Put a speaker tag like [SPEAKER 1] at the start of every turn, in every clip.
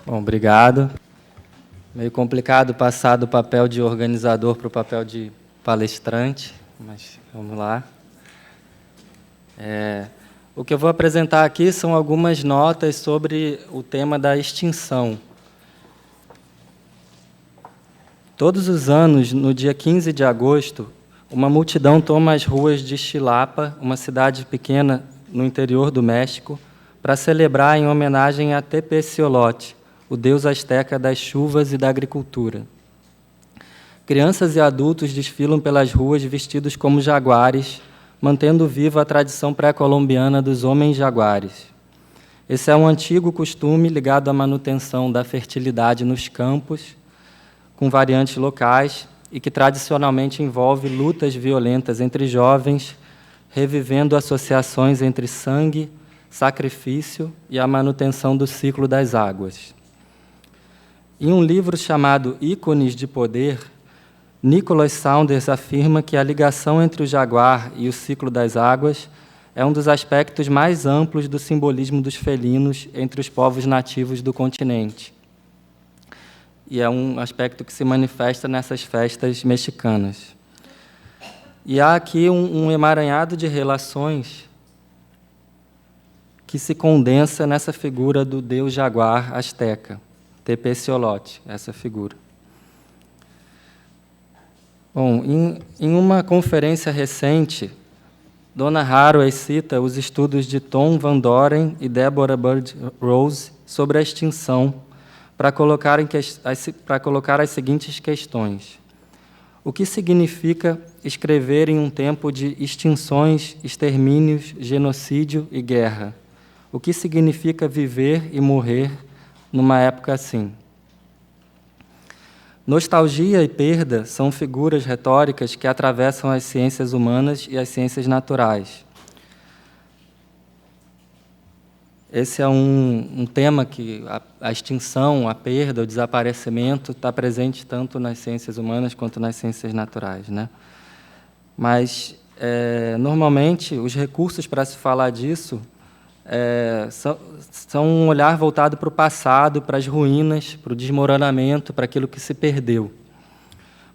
[SPEAKER 1] Bom, obrigado. Meio complicado passar do papel de organizador para o papel de palestrante, mas vamos lá. O que eu vou apresentar aqui são algumas notas sobre o tema da extinção. Todos os anos, no dia 15 de agosto, uma multidão toma as ruas de Xilapa, uma cidade pequena no interior do México, para celebrar em homenagem a Tepeciolote, o deus asteca das chuvas e da agricultura. Crianças e adultos desfilam pelas ruas vestidos como jaguares, mantendo viva a tradição pré-colombiana dos homens jaguares. Esse é um antigo costume ligado à manutenção da fertilidade nos campos, com variantes locais, e que tradicionalmente envolve lutas violentas entre jovens, revivendo associações entre sangue, sacrifício e a manutenção do ciclo das águas. Em um livro chamado Ícones de Poder, Nicholas Saunders afirma que a ligação entre o jaguar e o ciclo das águas é um dos aspectos mais amplos do simbolismo dos felinos entre os povos nativos do continente. E é um aspecto que se manifesta nessas festas mexicanas. E há aqui um emaranhado de relações que se condensa nessa figura do deus jaguar asteca, Tepeciolote, essa figura. Bom, em uma conferência recente, Donna Haraway cita os estudos de Tom Van Doren e Deborah Bird Rose sobre a extinção, para colocar as seguintes questões. O que significa escrever em um tempo de extinções, extermínios, genocídio e guerra? O que significa viver e morrer numa época assim? Nostalgia e perda são figuras retóricas que atravessam as ciências humanas e as ciências naturais. Esse é um tema que a extinção, a perda, o desaparecimento está presente tanto nas ciências humanas quanto nas ciências naturais, né? Mas, normalmente, os recursos para se falar disso são um olhar voltado para o passado, para as ruínas, para o desmoronamento, para aquilo que se perdeu.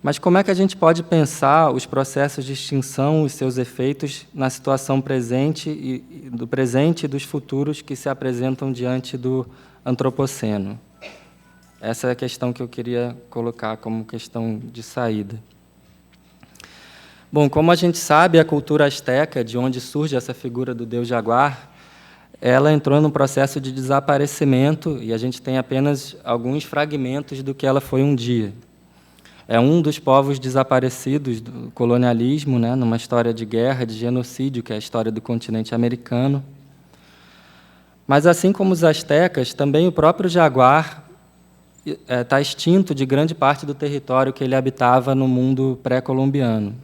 [SPEAKER 1] Mas como é que a gente pode pensar os processos de extinção e seus efeitos na situação presente e dos futuros que se apresentam diante do antropoceno? Essa é a questão que eu queria colocar como questão de saída. Bom, como a gente sabe, a cultura asteca, de onde surge essa figura do deus jaguar, ela entrou num processo de desaparecimento e a gente tem apenas alguns fragmentos do que ela foi um dia. É um dos povos desaparecidos do colonialismo, né, numa história de guerra, de genocídio, que é a história do continente americano. Mas, assim como os astecas, também o próprio jaguar está extinto de grande parte do território que ele habitava no mundo pré-colombiano.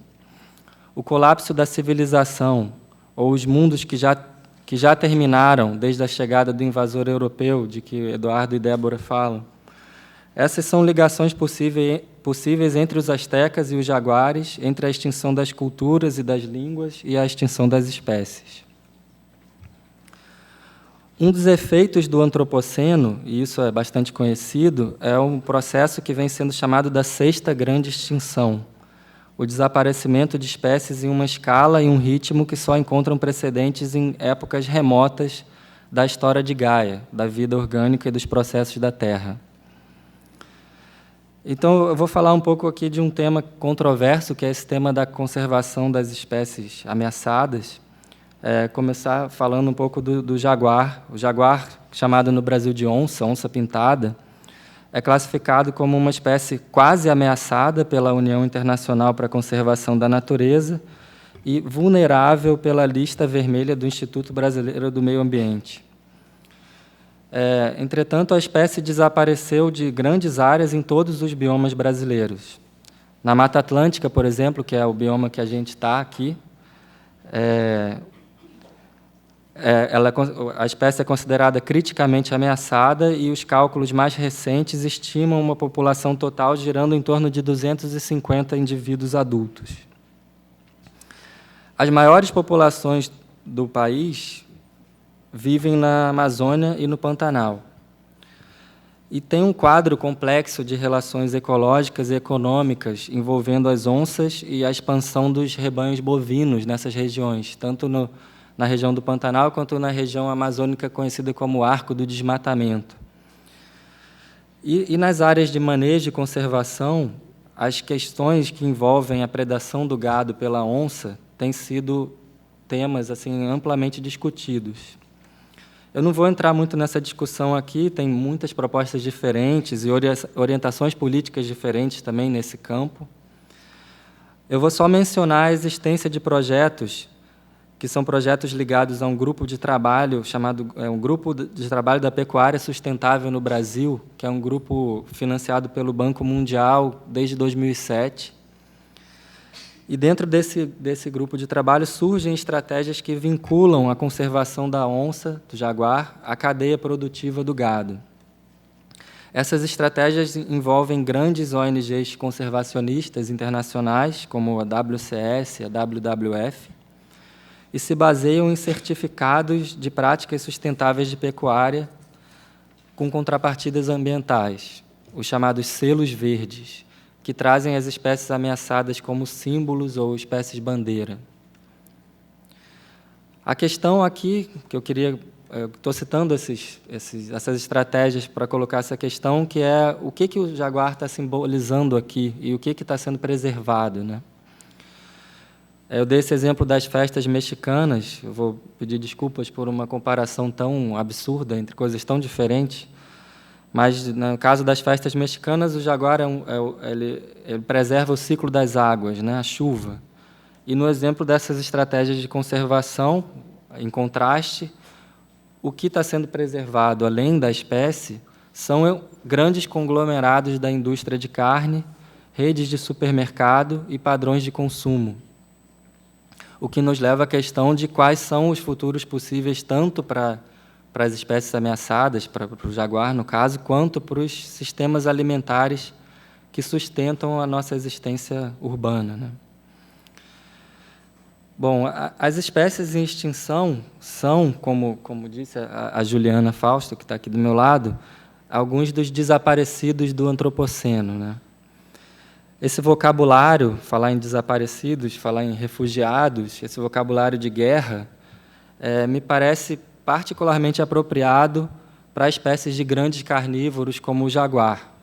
[SPEAKER 1] O colapso da civilização, ou os mundos que já terminaram desde a chegada do invasor europeu, de que Eduardo e Débora falam, essas são ligações possíveis entre os astecas e os jaguares, entre a extinção das culturas e das línguas e a extinção das espécies. Um dos efeitos do antropoceno, e isso é bastante conhecido, é um processo que vem sendo chamado da sexta grande extinção, o desaparecimento de espécies em uma escala e um ritmo que só encontram precedentes em épocas remotas da história de Gaia, da vida orgânica e dos processos da Terra. Então, eu vou falar um pouco aqui de um tema controverso, que é esse tema da conservação das espécies ameaçadas. Começar falando um pouco do jaguar. O jaguar, chamado no Brasil de onça pintada, é classificado como uma espécie quase ameaçada pela União Internacional para a Conservação da Natureza e vulnerável pela lista vermelha do Instituto Brasileiro do Meio Ambiente. Entretanto, a espécie desapareceu de grandes áreas em todos os biomas brasileiros. Na Mata Atlântica, por exemplo, que é o bioma que a gente está aqui, a espécie é considerada criticamente ameaçada e os cálculos mais recentes estimam uma população total girando em torno de 250 indivíduos adultos. As maiores populações do país vivem na Amazônia e no Pantanal. E tem um quadro complexo de relações ecológicas e econômicas envolvendo as onças e a expansão dos rebanhos bovinos nessas regiões, tanto na região do Pantanal quanto na região amazônica conhecida como Arco do Desmatamento. E nas áreas de manejo e conservação, as questões que envolvem a predação do gado pela onça têm sido temas assim amplamente discutidos. Eu não vou entrar muito nessa discussão aqui, tem muitas propostas diferentes e orientações políticas diferentes também nesse campo. Eu vou só mencionar a existência de projetos, que são projetos ligados a um grupo de trabalho, chamado um Grupo de Trabalho da Pecuária Sustentável no Brasil, que é um grupo financiado pelo Banco Mundial desde 2007. E dentro desse grupo de trabalho surgem estratégias que vinculam a conservação da onça, do jaguar, à cadeia produtiva do gado. Essas estratégias envolvem grandes ONGs conservacionistas internacionais, como a WCS, a WWF, e se baseiam em certificados de práticas sustentáveis de pecuária com contrapartidas ambientais, os chamados selos verdes, que trazem as espécies ameaçadas como símbolos ou espécies-bandeira. A questão aqui, que eu estou citando essas estratégias para colocar essa questão, que é o que o jaguar está simbolizando aqui e o que está sendo preservado, né? Eu dei esse exemplo das festas mexicanas, eu vou pedir desculpas por uma comparação tão absurda entre coisas tão diferentes, mas, no caso das festas mexicanas, o jaguar ele preserva o ciclo das águas, né, a chuva. E, no exemplo dessas estratégias de conservação, em contraste, o que está sendo preservado, além da espécie, são grandes conglomerados da indústria de carne, redes de supermercado e padrões de consumo. O que nos leva à questão de quais são os futuros possíveis, tanto para as espécies ameaçadas, para o jaguar, no caso, quanto para os sistemas alimentares que sustentam a nossa existência urbana, né? Bom, as espécies em extinção são, como disse a Juliana Fausto, que está aqui do meu lado, alguns dos desaparecidos do antropoceno, né? Esse vocabulário, falar em desaparecidos, falar em refugiados, esse vocabulário de guerra, me parece particularmente apropriado para espécies de grandes carnívoros como o jaguar.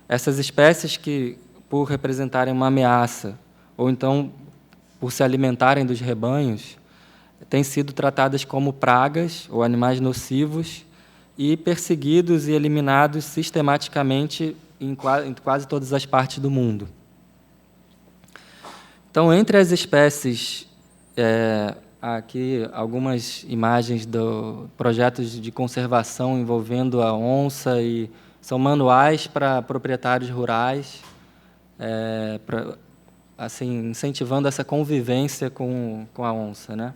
[SPEAKER 1] Essas espécies que, por representarem uma ameaça, ou então por se alimentarem dos rebanhos, têm sido tratadas como pragas ou animais nocivos e perseguidos e eliminados sistematicamente em quase todas as partes do mundo. Então, entre as espécies, aqui algumas imagens do projetos de conservação envolvendo a onça, e são manuais para proprietários rurais, assim, incentivando essa convivência com a onça, né?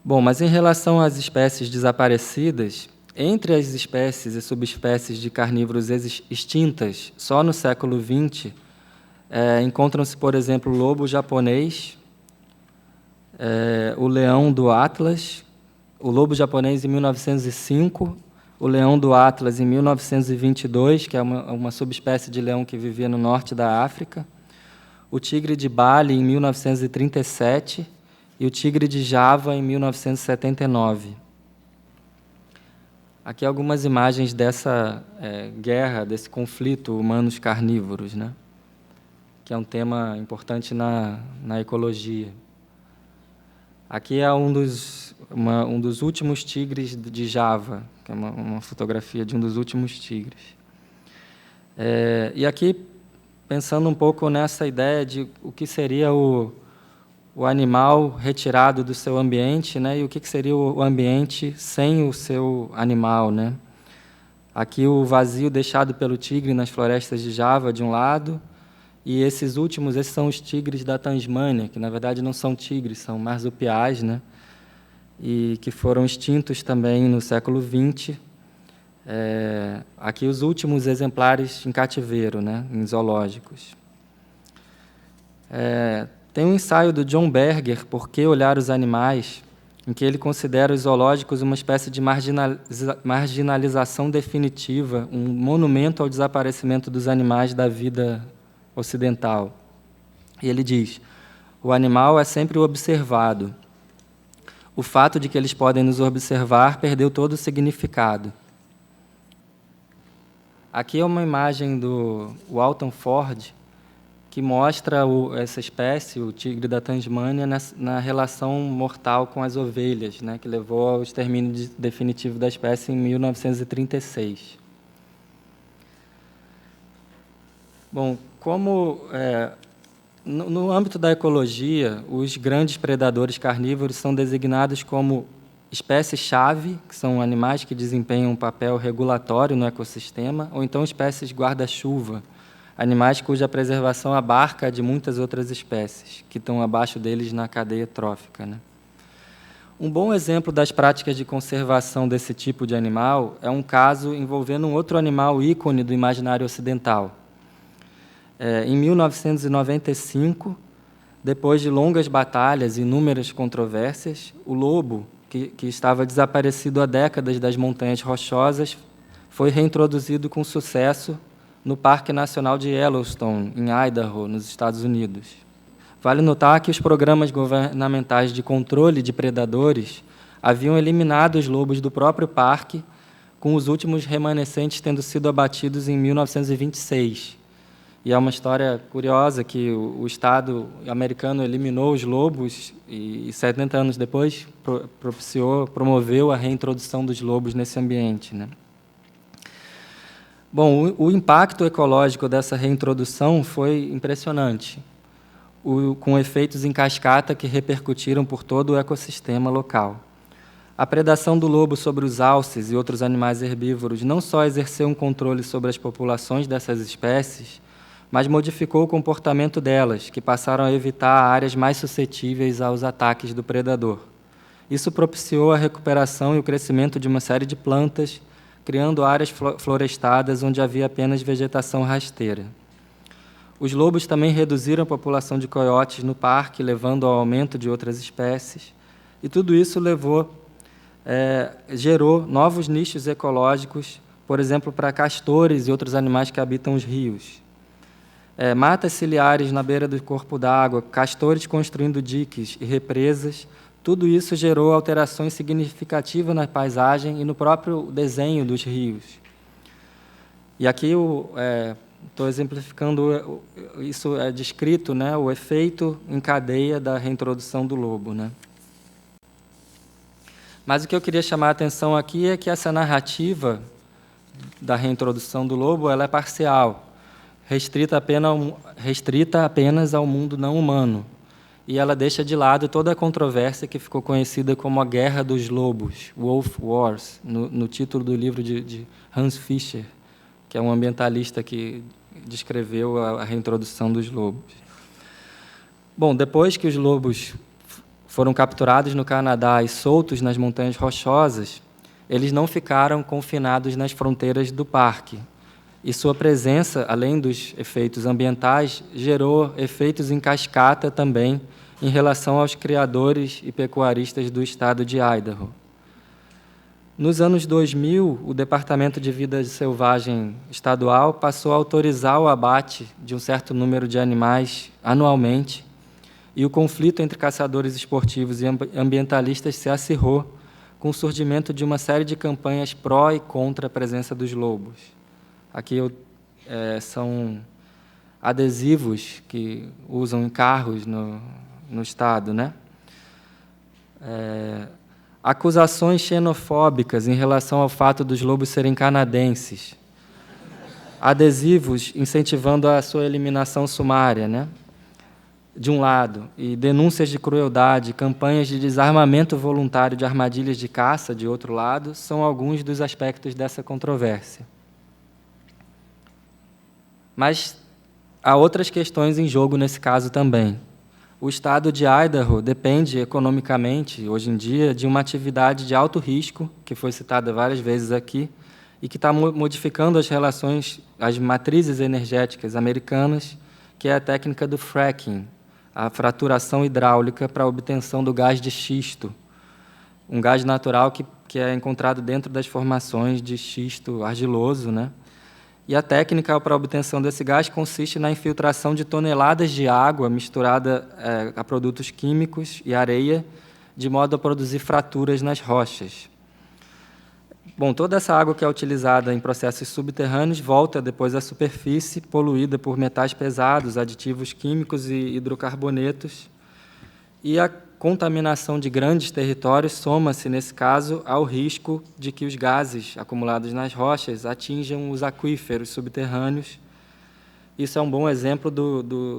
[SPEAKER 1] Bom, mas em relação às espécies desaparecidas, entre as espécies e subespécies de carnívoros extintas, só no século XX, encontram-se, por exemplo, o lobo japonês, o leão do Atlas, o lobo japonês em 1905, o leão do Atlas em 1922, que é uma subespécie de leão que vivia no norte da África, o tigre de Bali em 1937 e o tigre de Java em 1979. Aqui algumas imagens dessa guerra, desse conflito humanos-carnívoros, né? Que é um tema importante na ecologia. Aqui é um dos últimos tigres de Java, que é uma fotografia de um dos últimos tigres. E aqui, pensando um pouco nessa ideia de o que seria o animal retirado do seu ambiente, né, e o que seria o ambiente sem o seu animal, né? Aqui o vazio deixado pelo tigre nas florestas de Java, de um lado, e esses são os tigres da Tasmânia, que na verdade não são tigres, são marsupiais, né? E que foram extintos também no século XX. Aqui os últimos exemplares em cativeiro, né, em zoológicos. Tem um ensaio do John Berger, Por que Olhar os Animais?, em que ele considera os zoológicos uma espécie de marginalização definitiva, um monumento ao desaparecimento dos animais da vida ocidental. E ele diz: o animal é sempre o observado. O fato de que eles podem nos observar perdeu todo o significado. Aqui é uma imagem do Walton Ford, que mostra essa espécie, o tigre da Tasmânia, na relação mortal com as ovelhas, né, que levou ao extermínio definitivo da espécie em 1936. Bom, no âmbito da ecologia, os grandes predadores carnívoros são designados como espécies-chave, que são animais que desempenham um papel regulatório no ecossistema, ou então espécies guarda-chuva, animais cuja preservação abarca a de muitas outras espécies, que estão abaixo deles na cadeia trófica, né? Um bom exemplo das práticas de conservação desse tipo de animal é um caso envolvendo um outro animal ícone do imaginário ocidental. Em 1995, depois de longas batalhas e inúmeras controvérsias, o lobo, que estava desaparecido há décadas das Montanhas Rochosas, foi reintroduzido com sucesso no Parque Nacional de Yellowstone, em Idaho, nos Estados Unidos. Vale notar que os programas governamentais de controle de predadores haviam eliminado os lobos do próprio parque, com os últimos remanescentes tendo sido abatidos em 1926. E é uma história curiosa que o Estado americano eliminou os lobos e 70 anos depois promoveu a reintrodução dos lobos nesse ambiente, né? Bom, o impacto ecológico dessa reintrodução foi impressionante, com efeitos em cascata que repercutiram por todo o ecossistema local. A predação do lobo sobre os alces e outros animais herbívoros não só exerceu um controle sobre as populações dessas espécies, mas modificou o comportamento delas, que passaram a evitar áreas mais suscetíveis aos ataques do predador. Isso propiciou a recuperação e o crescimento de uma série de plantas, criando áreas florestadas onde havia apenas vegetação rasteira. Os lobos também reduziram a população de coiotes no parque, levando ao aumento de outras espécies, e tudo isso gerou novos nichos ecológicos, por exemplo, para castores e outros animais que habitam os rios. Matas ciliares na beira do corpo d'água, castores construindo diques e represas, tudo isso gerou alterações significativas na paisagem e no próprio desenho dos rios. E aqui estou exemplificando, isso é descrito, né, o efeito em cadeia da reintrodução do lobo, né? Mas o que eu queria chamar a atenção aqui é que essa narrativa da reintrodução do lobo ela é parcial, restrita apenas ao mundo não humano. E ela deixa de lado toda a controvérsia que ficou conhecida como a Guerra dos Lobos, Wolf Wars, no título do livro de Hans Fischer, que é um ambientalista que descreveu a reintrodução dos lobos. Bom, depois que os lobos foram capturados no Canadá e soltos nas Montanhas Rochosas, eles não ficaram confinados nas fronteiras do parque. E sua presença, além dos efeitos ambientais, gerou efeitos em cascata também em relação aos criadores e pecuaristas do estado de Idaho. Nos anos 2000, o Departamento de Vida Selvagem Estadual passou a autorizar o abate de um certo número de animais anualmente, e o conflito entre caçadores esportivos e ambientalistas se acirrou com o surgimento de uma série de campanhas pró e contra a presença dos lobos. Aqui são adesivos que usam em carros no estado, né? Acusações xenofóbicas em relação ao fato dos lobos serem canadenses. Adesivos incentivando a sua eliminação sumária, né? De um lado, e denúncias de crueldade, campanhas de desarmamento voluntário de armadilhas de caça, de outro lado, são alguns dos aspectos dessa controvérsia. Mas há outras questões em jogo nesse caso também. O estado de Idaho depende economicamente, hoje em dia, de uma atividade de alto risco, que foi citada várias vezes aqui, e que está modificando as relações, as matrizes energéticas americanas, que é a técnica do fracking, a fraturação hidráulica para a obtenção do gás de xisto. um gás natural que é encontrado dentro das formações de xisto argiloso, né? E a técnica para a obtenção desse gás consiste na infiltração de toneladas de água misturada a produtos químicos e areia, de modo a produzir fraturas nas rochas. Bom, toda essa água que é utilizada em processos subterrâneos volta depois à superfície, poluída por metais pesados, aditivos químicos e hidrocarbonetos, e a contaminação de grandes territórios soma-se, nesse caso, ao risco de que os gases acumulados nas rochas atinjam os aquíferos subterrâneos. Isso é um bom exemplo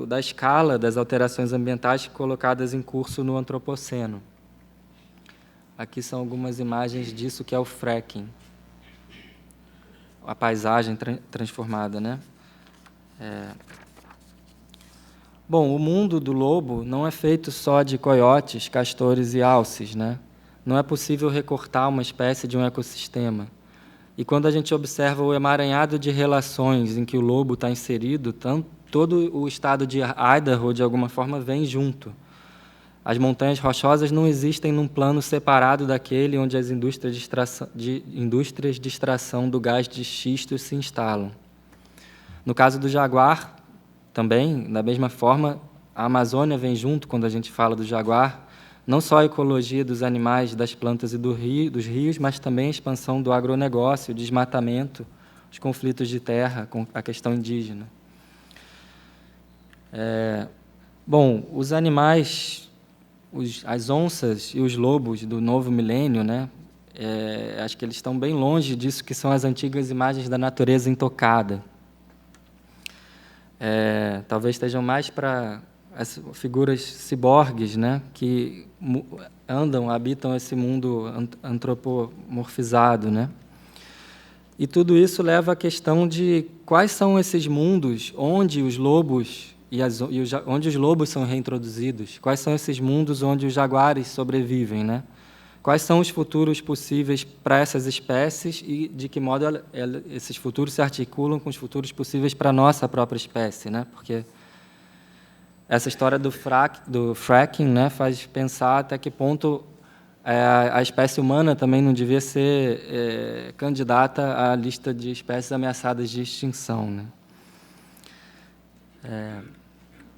[SPEAKER 1] da escala das alterações ambientais colocadas em curso no Antropoceno. Aqui são algumas imagens disso que é o fracking, a paisagem transformada, né? Bom, o mundo do lobo não é feito só de coiotes, castores e alces, né? Não é possível recortar uma espécie de um ecossistema. E quando a gente observa o emaranhado de relações em que o lobo está inserido, todo o estado de Idaho, de alguma forma, vem junto. As montanhas rochosas não existem num plano separado daquele onde as indústrias de extração do gás de xisto se instalam. No caso do jaguar, também, da mesma forma, a Amazônia vem junto quando a gente fala do jaguar, não só a ecologia dos animais, das plantas e dos rios, mas também a expansão do agronegócio, o desmatamento, os conflitos de terra, com a questão indígena. Bom, os animais, as onças e os lobos do novo milênio, né? Acho que eles estão bem longe disso que são as antigas imagens da natureza intocada. Talvez estejam mais para as figuras ciborgues, né, que habitam esse mundo antropomorfizado, né? E tudo isso leva à questão de quais são esses mundos onde os lobos onde os lobos são reintroduzidos, quais são esses mundos onde os jaguares sobrevivem, né? Quais são os futuros possíveis para essas espécies e de que modo esses futuros se articulam com os futuros possíveis para a nossa própria espécie, né? Porque essa história do fracking, né, faz pensar até que ponto a espécie humana também não devia ser candidata à lista de espécies ameaçadas de extinção, né?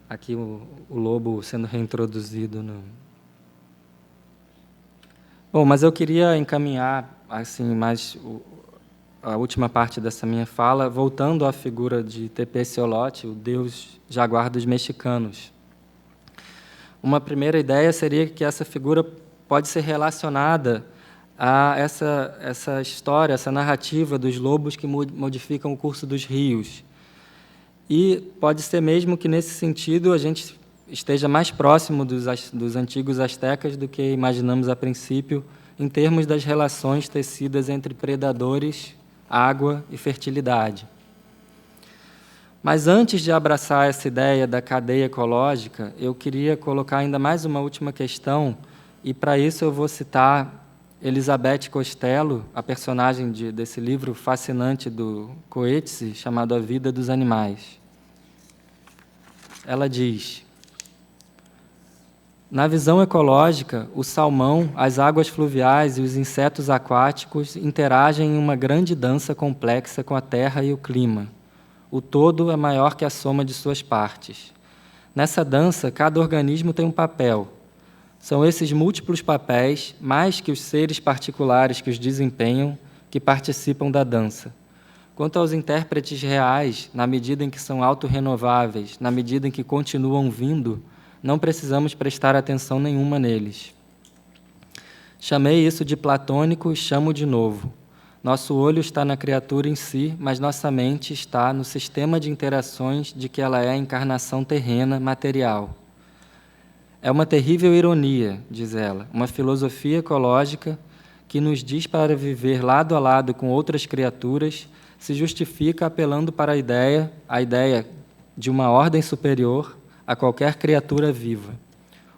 [SPEAKER 1] Aqui o lobo sendo reintroduzido no... Bom, mas eu queria encaminhar assim mais a última parte dessa minha fala, voltando à figura de Tepeciolote, o deus jaguar dos mexicanos. Uma primeira ideia seria que essa figura pode ser relacionada a essa história, essa narrativa dos lobos que modificam o curso dos rios. E pode ser mesmo que, nesse sentido, a gente esteja mais próximo dos antigos astecas do que imaginamos a princípio, em termos das relações tecidas entre predadores, água e fertilidade. Mas antes de abraçar essa ideia da cadeia ecológica, eu queria colocar ainda mais uma última questão, e para isso eu vou citar Elizabeth Costello, a personagem desse livro fascinante do Coetzee, chamado A Vida dos Animais. Ela diz: na visão ecológica, o salmão, as águas fluviais e os insetos aquáticos interagem em uma grande dança complexa com a terra e o clima. O todo é maior que a soma de suas partes. Nessa dança, cada organismo tem um papel. São esses múltiplos papéis, mais que os seres particulares que os desempenham, que participam da dança. Quanto aos intérpretes reais, na medida em que são autorrenováveis, na medida em que continuam vindo, não precisamos prestar atenção nenhuma neles. Chamei isso de platônico e chamo de novo. Nosso olho está na criatura em si, mas nossa mente está no sistema de interações de que ela é a encarnação terrena, material. É uma terrível ironia, diz ela, uma filosofia ecológica que nos diz para viver lado a lado com outras criaturas se justifica apelando para a ideia de uma ordem superior a qualquer criatura viva.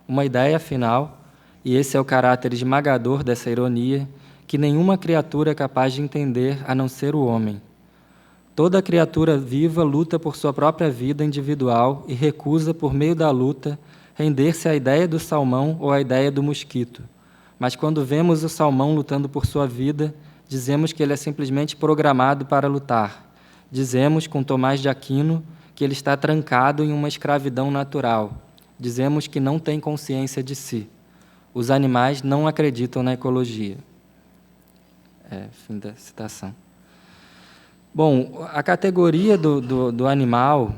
[SPEAKER 1] Uma ideia, afinal, e esse é o caráter esmagador dessa ironia, que nenhuma criatura é capaz de entender a não ser o homem. Toda criatura viva luta por sua própria vida individual e recusa, por meio da luta, render-se à ideia do salmão ou à ideia do mosquito. mas quando vemos o salmão lutando por sua vida, dizemos que ele é simplesmente programado para lutar. Dizemos, com Tomás de Aquino, que ele está trancado em uma escravidão natural. Dizemos que não tem consciência de si. Os animais não acreditam na ecologia. Fim da citação. Bom, a categoria do animal,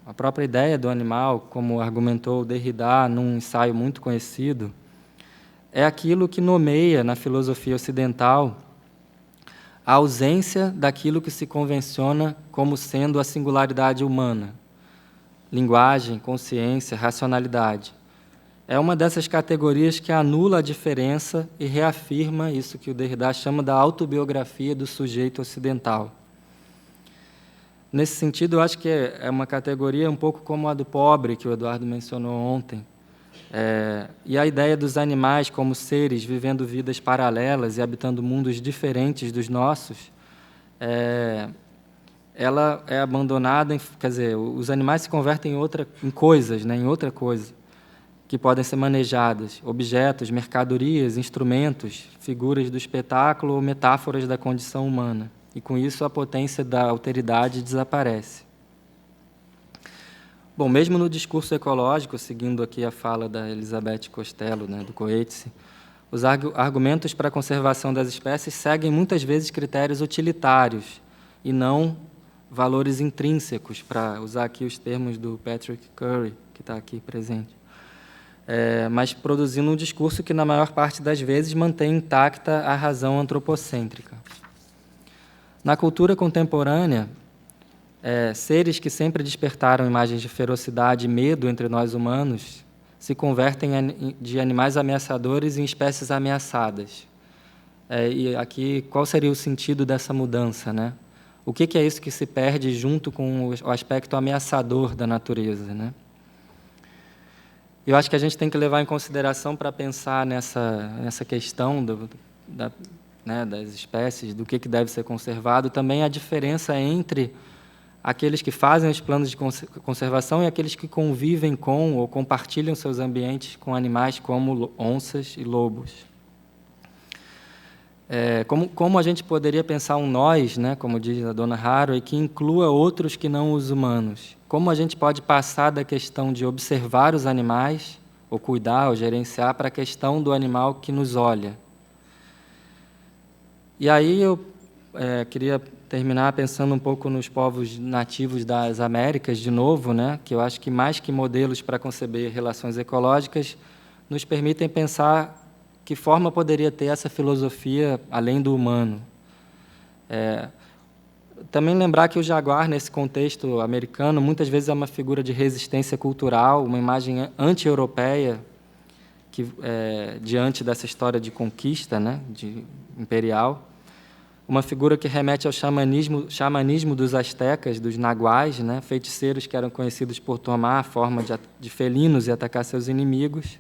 [SPEAKER 1] a própria ideia do animal, como argumentou Derrida num ensaio muito conhecido, é aquilo que nomeia, na filosofia ocidental, a ausência daquilo que se convenciona como sendo a singularidade humana. Linguagem, consciência, racionalidade. É uma dessas categorias que anula a diferença e reafirma isso que o Derrida chama da autobiografia do sujeito ocidental. Nesse sentido, eu acho que é uma categoria um pouco como a do pobre, que o Eduardo mencionou ontem. E a ideia dos animais como seres vivendo vidas paralelas e habitando mundos diferentes dos nossos, ela é abandonada, quer dizer, os animais se convertem em coisas, né, em outra coisa, que podem ser manejadas, objetos, mercadorias, instrumentos, figuras do espetáculo ou metáforas da condição humana. E, com isso, a potência da alteridade desaparece. Bom, mesmo no discurso ecológico, seguindo aqui a fala da Elizabeth Costello, né, do Coetzee, os argumentos para a conservação das espécies seguem muitas vezes critérios utilitários e não valores intrínsecos, para usar aqui os termos do Patrick Curry, que está aqui presente. Mas produzindo um discurso que, na maior parte das vezes, mantém intacta a razão antropocêntrica. Na cultura contemporânea, seres que sempre despertaram imagens de ferocidade e medo entre nós humanos se convertem de animais ameaçadores em espécies ameaçadas. E aqui, qual seria o sentido dessa mudança, né? O que é isso que se perde junto com o aspecto ameaçador da natureza, né? Eu acho que a gente tem que levar em consideração, para pensar nessa questão das espécies, do que deve ser conservado, também a diferença entre aqueles que fazem os planos de conservação e aqueles que convivem com ou compartilham seus ambientes com animais como onças e lobos. Como a gente poderia pensar um nós, né, como diz a dona Haraway, que inclua outros que não os humanos? Como a gente pode passar da questão de observar os animais, ou cuidar, ou gerenciar, para a questão do animal que nos olha? E aí eu queria terminar pensando um pouco nos povos nativos das Américas, de novo, né, que eu acho que, mais que modelos para conceber relações ecológicas, nos permitem pensar que forma poderia ter essa filosofia além do humano. Também lembrar que o jaguar, nesse contexto americano, muitas vezes é uma figura de resistência cultural, uma imagem anti-europeia, diante dessa história de conquista, né, imperial. Uma figura que remete ao xamanismo dos astecas, dos naguais, né, feiticeiros que eram conhecidos por tomar a forma de felinos e atacar seus inimigos.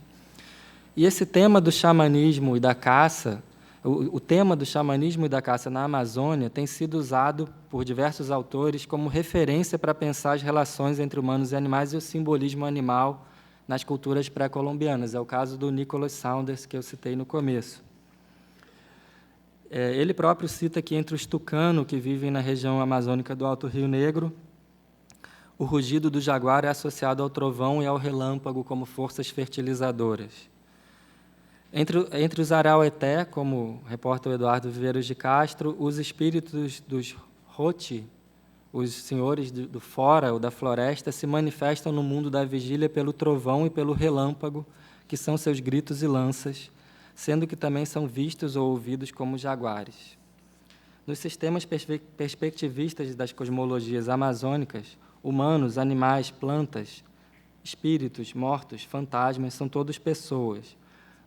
[SPEAKER 1] E esse tema do xamanismo e da caça, o tema do xamanismo e da caça na Amazônia tem sido usado por diversos autores como referência para pensar as relações entre humanos e animais e o simbolismo animal nas culturas pré-colombianas. É o caso do Nicholas Saunders, que eu citei no começo. Ele próprio cita que, entre os tucanos que vivem na região amazônica do Alto Rio Negro, o rugido do jaguar é associado ao trovão e ao relâmpago como forças fertilizadoras. Entre os araueté, como reporta o Eduardo Viveiros de Castro, os espíritos dos Roti, os senhores do fora ou da floresta, se manifestam no mundo da vigília pelo trovão e pelo relâmpago, que são seus gritos e lanças, sendo que também são vistos ou ouvidos como jaguares. Nos sistemas perspectivistas das cosmologias amazônicas, humanos, animais, plantas, espíritos, mortos, fantasmas, são todos pessoas.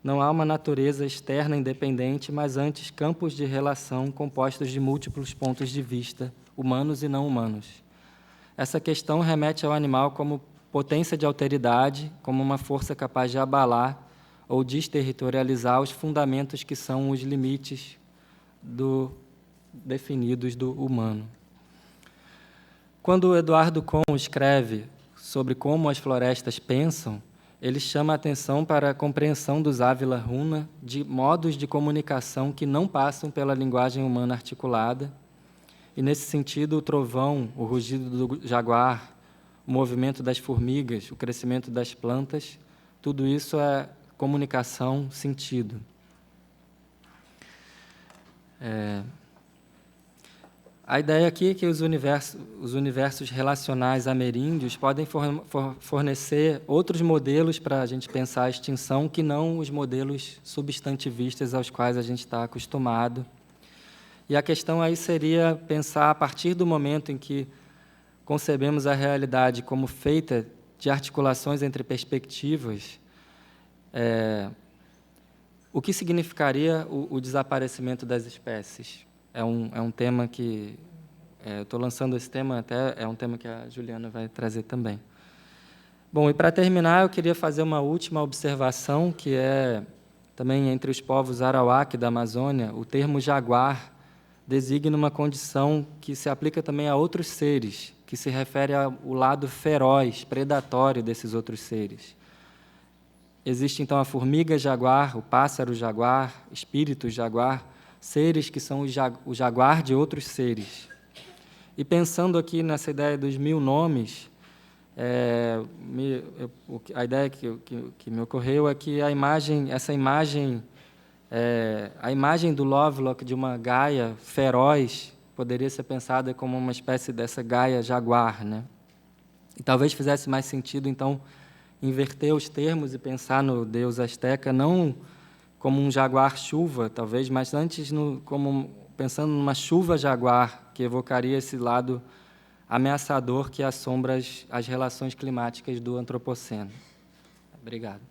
[SPEAKER 1] Não há uma natureza externa independente, mas antes campos de relação compostos de múltiplos pontos de vista, humanos e não humanos. Essa questão remete ao animal como potência de alteridade, como uma força capaz de abalar ou desterritorializar os fundamentos que são os limites definidos do humano. Quando Eduardo Kohn escreve sobre como as florestas pensam, ele chama a atenção para a compreensão dos Ávila Runa de modos de comunicação que não passam pela linguagem humana articulada. E, nesse sentido, o trovão, o rugido do jaguar, o movimento das formigas, o crescimento das plantas, tudo isso é comunicação, sentido. A ideia aqui é que os universos relacionais ameríndios podem fornecer outros modelos para a gente pensar a extinção que não os modelos substantivistas aos quais a gente está acostumado. E a questão aí seria pensar, a partir do momento em que concebemos a realidade como feita de articulações entre perspectivas, o que significaria o desaparecimento das espécies? É um tema que... eu estou lançando esse tema, até é um tema que a Juliana vai trazer também. Bom, e para terminar, eu queria fazer uma última observação, que é também entre os povos Arawak da Amazônia, o termo jaguar designa uma condição que se aplica também a outros seres, que se refere ao lado feroz, predatório desses outros seres. Existe, então, a formiga jaguar, o pássaro jaguar, espírito jaguar, seres que são o jaguar de outros seres. E pensando aqui nessa ideia dos 1000 nomes, a ideia que me ocorreu é que a imagem do Lovelock de uma Gaia feroz poderia ser pensada como uma espécie dessa Gaia jaguar, né? E talvez fizesse mais sentido, então, inverter os termos e pensar no deus asteca não como um jaguar-chuva, talvez, mas antes pensando numa chuva-jaguar, que evocaria esse lado ameaçador que assombra as relações climáticas do antropoceno. Obrigado.